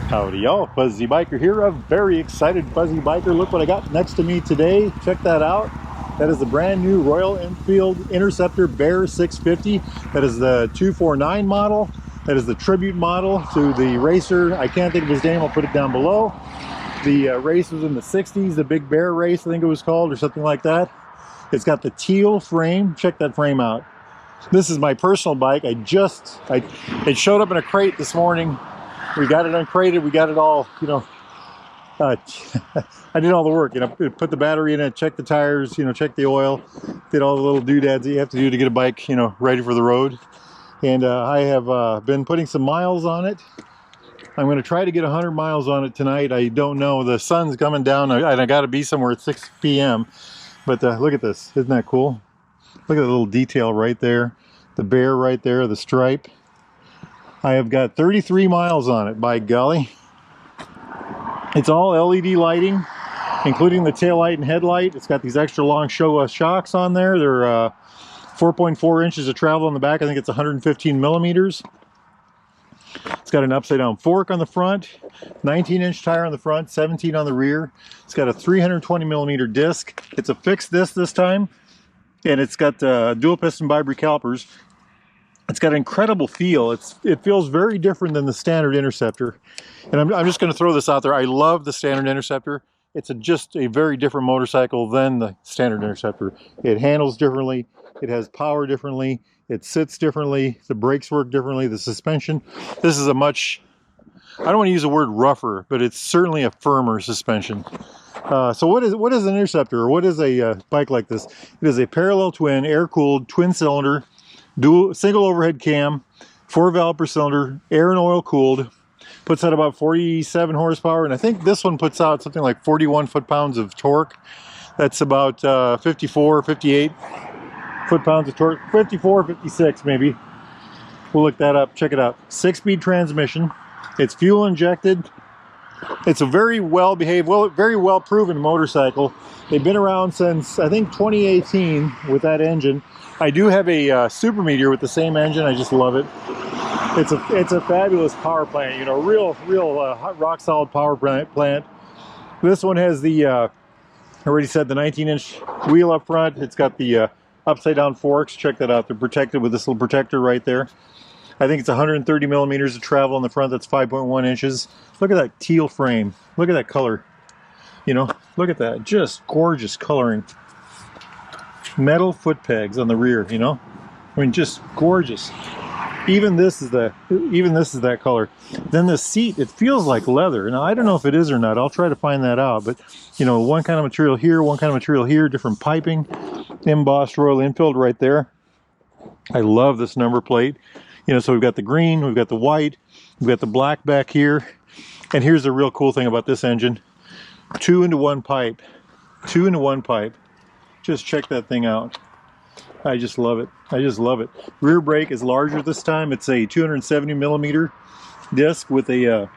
Howdy y'all, Fuzzy Biker here, a very excited Fuzzy Biker. Look what I got next to me today. Check that out. That is the brand new Royal Enfield Interceptor Bear 650. That is the 249 model. That is the tribute model to the racer. I can't think of his name, I'll put it down below. The race was in the 60s, the Big Bear race I think it was called, or something like that. It's got the teal frame. Check that frame out. This is my personal bike. It showed up in a crate this morning. We got it uncrated, we got it all, I did all the work, put the battery in it, check the tires, check the oil, did all the little doodads that you have to do to get a bike, ready for the road. And I have been putting some miles on it. I'm going to try to get 100 miles on it tonight. I don't know, the sun's coming down, and I got to be somewhere at 6 p.m. But look at this, isn't that cool? Look at the little detail right there, the bear right there, the stripe. I have got 33 miles on it, by golly. It's all LED lighting, including the tail light and headlight. It's got these extra long show shocks on there. They're 4.4 inches of travel on the back. I think it's 115 millimeters. It's got an upside down fork on the front, 19-inch tire on the front, 17 on the rear. It's got a 320 millimeter disc. It's a fixed disc this time, and it's got dual piston bi-brake calipers. It's got an incredible feel. It feels very different than the standard Interceptor. And I'm just going to throw this out there. I love the standard Interceptor. It's just a very different motorcycle than the standard Interceptor. It handles differently. It has power differently. It sits differently. The brakes work differently. The suspension. This is a much, I don't want to use the word rougher, but it's certainly a firmer suspension. So what is an Interceptor, or what is a bike like this? It is a parallel twin, air-cooled, twin-cylinder, single overhead cam, 4-valve per cylinder, air and oil cooled, puts out about 47 horsepower, and I think this one puts out something like 41 foot-pounds of torque. That's about 54, 58 foot-pounds of torque, 54, 56 maybe. We'll look that up, check it out. 6-speed transmission. It's fuel injected. It's a very well-behaved, very well-proven motorcycle. They've been around since, I think, 2018 with that engine. I do have a Super Meteor with the same engine. I just love it. It's a fabulous power plant. Real rock solid power plant. This one has the I already said, the 19-inch wheel up front. It's got the upside down forks. Check that out. They're protected with this little protector right there. I think it's 130 millimeters of travel on the front. That's 5.1 inches. Look at that teal frame. Look at that color. Look at that. Just gorgeous coloring. Metal foot pegs on the rear, I mean, just gorgeous. Even this is that color. Then the seat, it feels like leather. Now I don't know if it is or not. I'll try to find that out. But one kind of material here, one kind of material here, different piping. Embossed Royal Enfield right there. I love this number plate. So we've got the green, we've got the white, we've got the black back here. And here's the real cool thing about this engine: 2-into-1 pipe. 2-into-1 pipe. Just check that thing out. I just love it. I just love it. Rear brake is larger this time. It's a 270 millimeter disc with a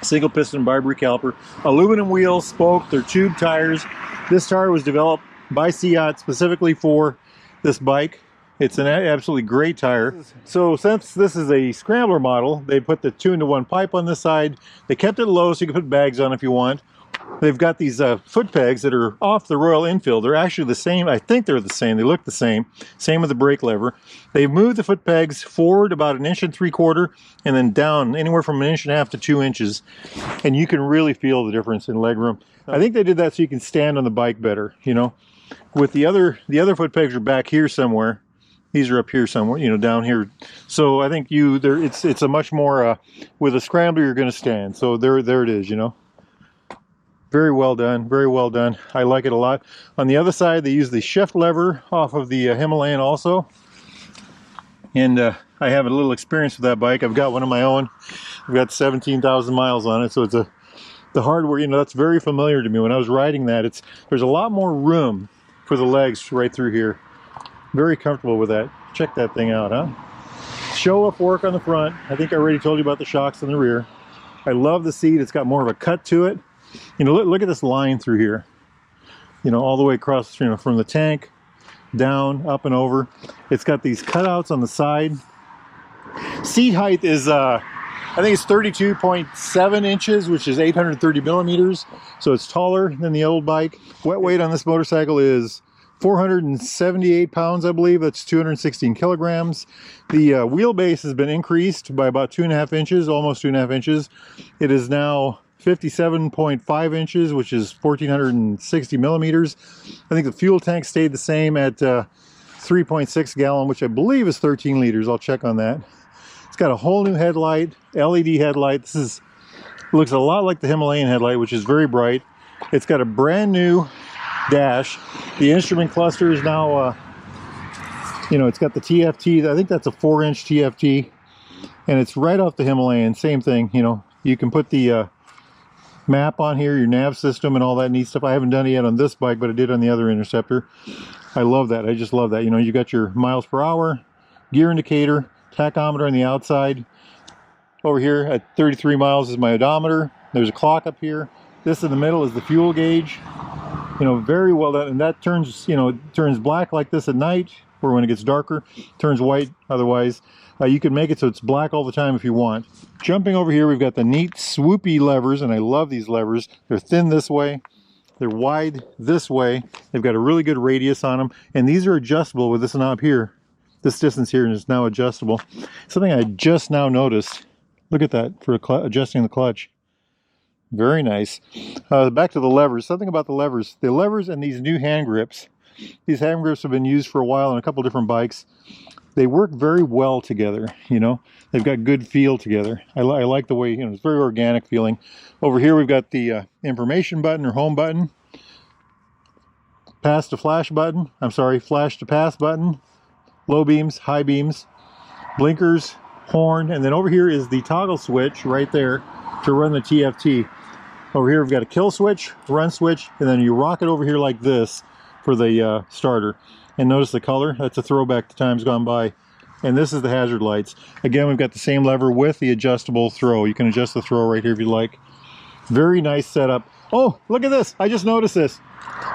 single piston bi-brake caliper. Aluminum wheels, spoke. They're tube tires. This tire was developed by Seat specifically for this bike. It's an absolutely great tire. So since this is a scrambler model, they put the 2-into-1 pipe on this side. They kept it low so you can put bags on if you want. They've got these foot pegs that are off the Royal Enfield. They're actually the same. I think they're the same. They look the same. Same with the brake lever. They've moved the foot pegs forward about 1.75 inches and then down anywhere from 1.5 inches to 2 inches. And you can really feel the difference in legroom. I think they did that so you can stand on the bike better, With the other foot pegs are back here somewhere. These are up here somewhere, down here. So I think it's a much more, with a scrambler you're going to stand. So there it is, Very well done, very well done. I like it a lot. On the other side, they use the shift lever off of the Himalayan also. And I have a little experience with that bike. I've got one of my own. I've got 17,000 miles on it, so it's the hardware, that's very familiar to me. When I was riding that, there's a lot more room for the legs right through here. Very comfortable with that. Check that thing out, huh? Show up work on the front. I think I already told you about the shocks in the rear. I love the seat. It's got more of a cut to it. Look at this line through here. All the way across, from the tank down, up and over. It's got these cutouts on the side. Seat height is I think it's 32.7 inches, which is 830 millimeters. So it's taller than the old bike. Wet weight on this motorcycle is 478 pounds, I believe. That's 216 kilograms. The wheelbase has been increased by about 2.5 inches, almost 2.5 inches. It is now 57.5 inches, which is 1460 millimeters. I think the fuel tank stayed the same at 3.6 gallon, which I believe is 13 liters. I'll check on that. It's got a whole new headlight, LED headlight. This looks a lot like the Himalayan headlight, which is very bright. It's got a brand new dash. The instrument cluster is now, it's got the TFT. I think that's a 4-inch TFT, and it's right off the Himalayan. Same thing, you can put the map on here, your nav system and all that neat stuff. I haven't done it yet on this bike, but I did on the other Interceptor. I love that. I just love that. You got your miles per hour, gear indicator, tachometer on the outside. Over here at 33 miles is my odometer. There's a clock up here. This in the middle is the fuel gauge. Very well done. And that turns, turns black like this at night, or when it gets darker, turns white otherwise. You can make it so it's black all the time if you want. Jumping over here, we've got the neat swoopy levers, and I love these levers. They're thin this way, they're wide this way. They've got a really good radius on them, and these are adjustable with this knob here. This distance here is now adjustable. Something I just now noticed. Look at that for adjusting the clutch. Very nice. Back to the levers. Something about the levers. The levers and these new hand grips. These hand grips have been used for a while on a couple different bikes. They work very well together, They've got good feel together. I like the way, it's very organic feeling. Over here we've got the information button or home button. Pass to flash button. I'm sorry, flash to pass button. Low beams, high beams, blinkers, horn, and then over here is the toggle switch right there to run the TFT. Over here we've got a kill switch, run switch, and then you rock it over here like this for the starter. And notice the color, that's a throwback to times gone by. And this is the hazard lights. Again, we've got the same lever with the adjustable throw. You can adjust the throw right here if you like. Very nice setup. Oh, look at this, I just noticed this.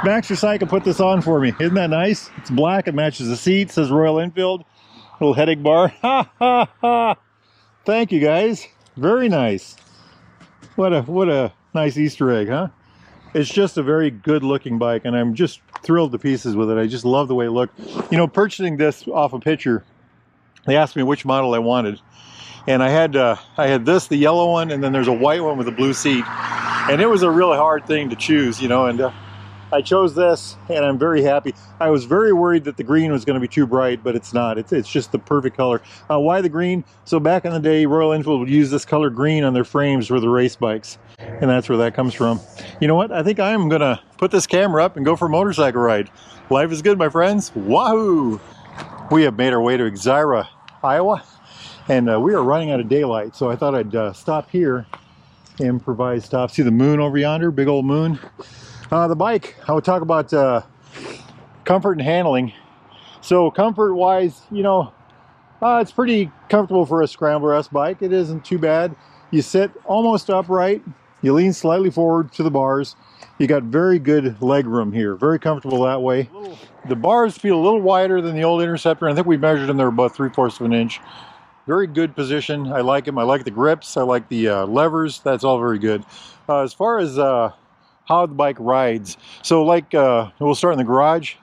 Maxercycle put this on for me. Isn't that nice? It's black, it matches the seat, it says Royal Enfield. Little headache bar. Ha ha ha! Thank you guys. Very nice. What a nice Easter egg, huh? It's just a very good looking bike, and I'm just thrilled to pieces with it. I just love the way it looked. Purchasing this off a picture, they asked me which model I wanted, and I had this, the yellow one, and then there's a white one with a blue seat, and it was a really hard thing to choose, and I chose this, and I'm very happy. I was very worried that the green was going to be too bright, but it's not. It's just the perfect color. Why the green? So back in the day, Royal Enfield would use this color green on their frames for the race bikes, and that's where that comes from. You know what? I think I'm going to put this camera up and go for a motorcycle ride. Life is good, my friends. Wahoo! We have made our way to Exira, Iowa, and we are running out of daylight, so I thought I'd stop here, improvise stop. See the moon over yonder, big old moon. The bike, I would talk about comfort and handling. So comfort wise, it's pretty comfortable for a Scrambler S bike. It isn't too bad. You sit almost upright, you lean slightly forward to the bars. You got very good leg room here, very comfortable that way. The bars feel a little wider than the old Interceptor. I think we measured them, they're about 3/4 of an inch. Very good position. I like them. I like the grips. I like the levers. That's all very good. As far as how the bike rides, so we'll start in the garage.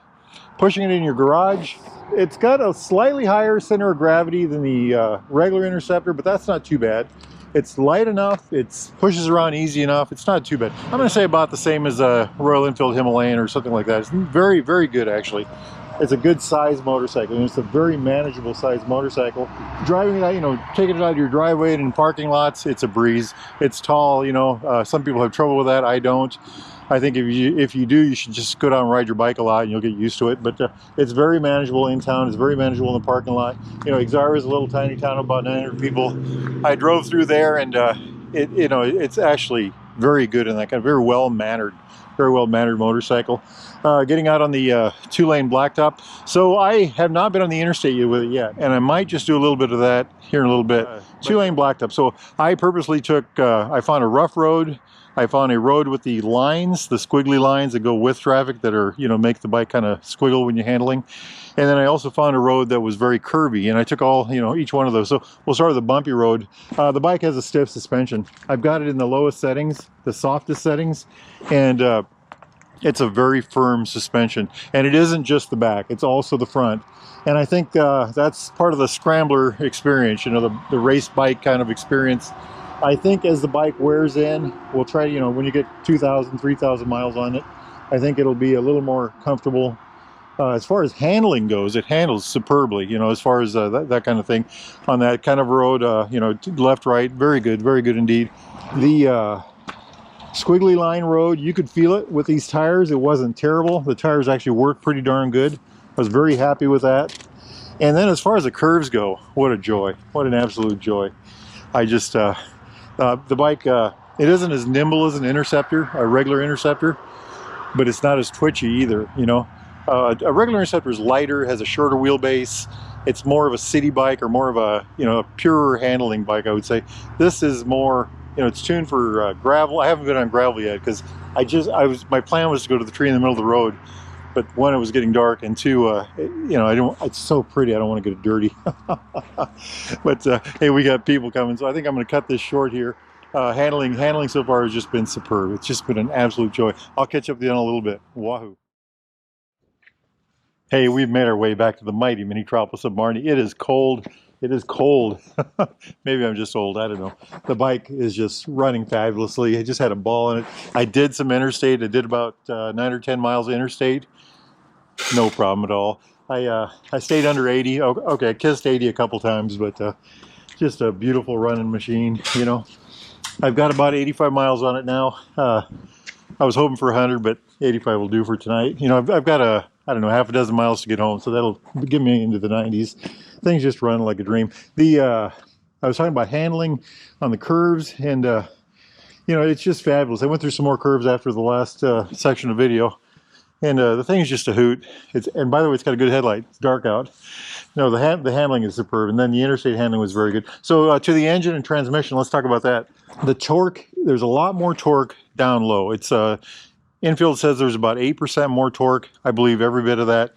Pushing it in your garage, it's got a slightly higher center of gravity than the regular Interceptor, but that's not too bad. It's light enough, it pushes around easy enough, it's not too bad. I'm going to say about the same as a Royal Enfield Himalayan or something like that. It's very, very good actually. It's a good size motorcycle, and it's a very manageable size motorcycle. Driving it out, taking it out of your driveway and in parking lots, it's a breeze. It's tall, some people have trouble with that, I don't. I think if you do, you should just go down and ride your bike a lot and you'll get used to it. But it's very manageable in town, it's very manageable in the parking lot. Exira is a little tiny town of about 900 people. I drove through there, and it's actually very good in that kind of very well-mannered motorcycle. Getting out on the 2-lane blacktop. So I have not been on the interstate with it yet, and I might just do a little bit of that here in a little bit. 2-lane blacktop. So I purposely took, I found a rough road. I found a road with the lines, the squiggly lines that go with traffic that are, you know, make the bike kind of squiggle when you're handling. And then I also found a road that was very curvy, and I took all, you know, each one of those. So we'll start with the bumpy road. The bike has a stiff suspension. I've got it in the lowest settings, the softest settings, and it's a very firm suspension. And it isn't just the back, it's also the front. And I think that's part of the scrambler experience, you know, the race bike kind of experience. I think as the bike wears in, we'll try, you know, when you get 2,000, 3,000 miles on it, I think it'll be a little more comfortable. As far as handling goes, it handles superbly, you know, as far as that kind of thing. On that kind of road, you know, left, right, very good indeed. The squiggly line road, you could feel it with these tires. It wasn't terrible. The tires actually worked pretty darn good. I was very happy with that. And then as far as the curves go, what a joy. What an absolute joy. I just, the bike, it isn't as nimble as an Interceptor, a regular Interceptor, but it's not as twitchy either, you know. A regular Interceptor is lighter, has a shorter wheelbase. It's more of a city bike, or more of a, you know, a purer handling bike, I would say. This is more, you know, it's tuned for gravel. I haven't been on gravel yet because my plan was to go to the tree in the middle of the road, but one, it was getting dark, and two, you know, it's so pretty, I don't want to get it dirty. But hey, we got people coming, so I think I'm going to cut this short here. Handling so far has just been superb. It's just been an absolute joy. I'll catch up with you in a little bit. Wahoo! Hey, we've made our way back to the mighty Mini Tropolis of Marnie. It is cold. It is cold. Maybe I'm just old, I don't know. The bike is just running fabulously. I just had a ball in it. I did some interstate. I did about 9 or 10 miles of interstate. No problem at all. I stayed under 80. Okay, I kissed 80 a couple times, but just a beautiful running machine, you know. I've got about 85 miles on it now. I was hoping for 100, but 85 will do for tonight. You know, I've got I don't know, half a dozen miles to get home, so that'll get me into the 90s. Things just run like a dream. I was talking about handling on the curves, and you know, it's just fabulous. I went through some more curves after the last section of video, and the thing is just a hoot. And by the way, it's got a good headlight. It's dark out. No, the handling is superb, and then the interstate handling was very good. So to the engine and transmission, let's talk about that. The torque, there's a lot more torque down low. It's Enfield says there's about 8% more torque. I believe every bit of that.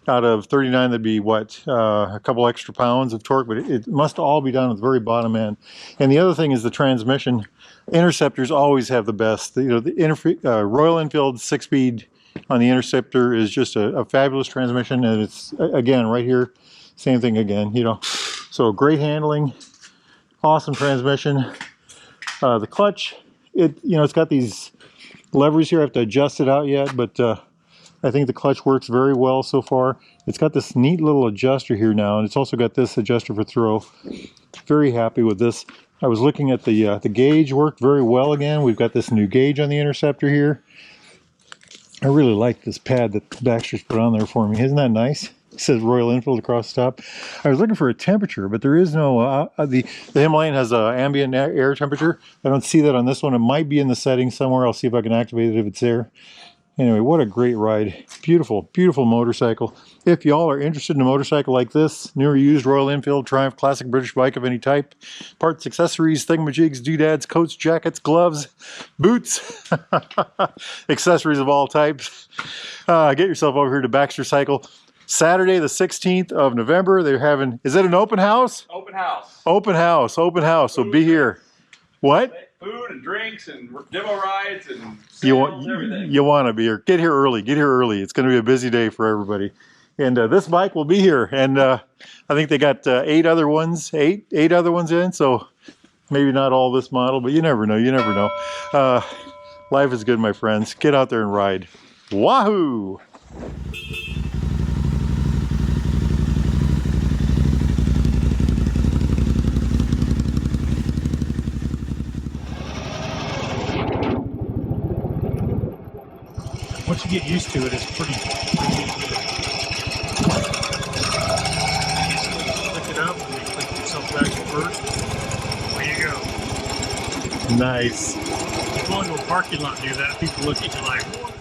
Out of 39, that'd be what, a couple extra pounds of torque, but it must all be down at the very bottom end. And the other thing is the transmission. Interceptors always have the best. You know, the Royal Enfield 6-speed on the Interceptor is just a fabulous transmission, and it's, again, right here, same thing again, you know. So great handling, awesome transmission. The clutch, you know, it's got these levers here. I have to adjust it out yet, but I think the clutch works very well so far. It's got this neat little adjuster here now, and it's also got this adjuster for throw. Very happy with this. I was looking at the gauge, worked very well again. We've got this new gauge on the Interceptor here. I really like this pad that Baxter's put on there for me. Isn't that nice? It says Royal Enfield across the top. I was looking for a temperature, but there is no, the Himalayan has an ambient air temperature. I don't see that on this one. It might be in the settings somewhere. I'll see if I can activate it if it's there. Anyway, what a great ride. Beautiful, beautiful motorcycle. If y'all are interested in a motorcycle like this, new or used Royal Enfield Triumph classic British bike of any type, parts, accessories, thingamajigs, doodads, coats, jackets, gloves, boots, accessories of all types, get yourself over here to Baxter Cycle. Saturday the 16th of November, they're having, is it an open house? Open house. Open house, open house, so be here. What? Food and drinks and demo rides and sales, everything. You want to be here. Get here early, get here early. It's going to be a busy day for everybody. And this bike will be here. And I think they got eight other ones in, so maybe not all this model, but you never know, you never know. Life is good, my friends. Get out there and ride. Wahoo! Once you get used to it, it's pretty easy. Pick it up and then click yourself back to first. There you go. Nice. You go into a parking lot and do that, people look at you like, what?